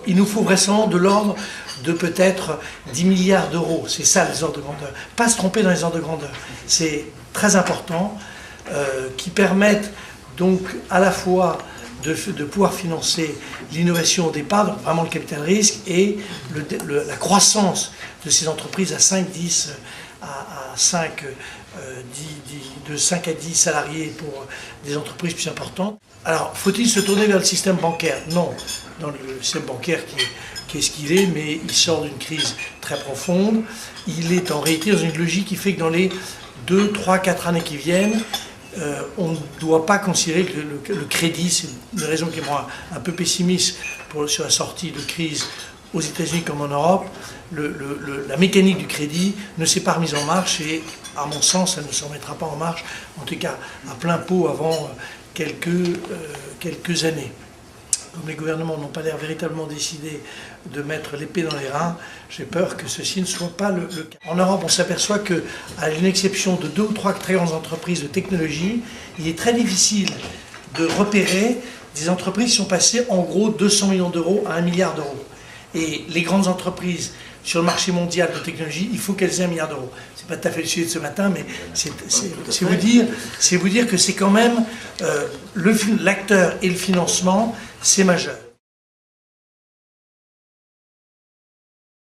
Il nous faut vraisemblablement de l'ordre de peut-être 10 milliards d'euros. C'est ça les ordres de grandeur. Pas se tromper dans les ordres de grandeur. C'est très important, qui permettent donc à la fois de pouvoir financer l'innovation au départ, donc vraiment le capital risque, et la croissance de ces entreprises à 5, 10, de 5 à 10 salariés pour des entreprises plus importantes. Alors, faut-il se tourner vers le système bancaire? Non. Dans le système bancaire qui est ce qu'il est, mais il sort d'une crise très profonde. Il est en réalité dans une logique qui fait que dans les 2, 3, 4 années qui viennent, on ne doit pas considérer que le crédit, c'est une raison qui me rend un peu pessimiste sur la sortie de crise aux États-Unis comme en Europe. La mécanique du crédit ne s'est pas remise en marche et, à mon sens, elle ne se remettra pas en marche, en tout cas à plein pot avant quelques années. Comme les gouvernements n'ont pas l'air véritablement décidés de mettre l'épée dans les reins, j'ai peur que ceci ne soit pas le cas. En Europe, on s'aperçoit qu'à une exception de 2 ou 3 très grandes entreprises de technologie, il est très difficile de repérer des entreprises qui sont passées en gros 200 millions d'euros à 1 milliard d'euros. Et les grandes entreprises sur le marché mondial de technologie, il faut qu'elles aient 1 milliard d'euros. C'est pas tout à fait le sujet de ce matin, mais c'est vous dire que c'est quand même l'acteur et le financement, c'est majeur.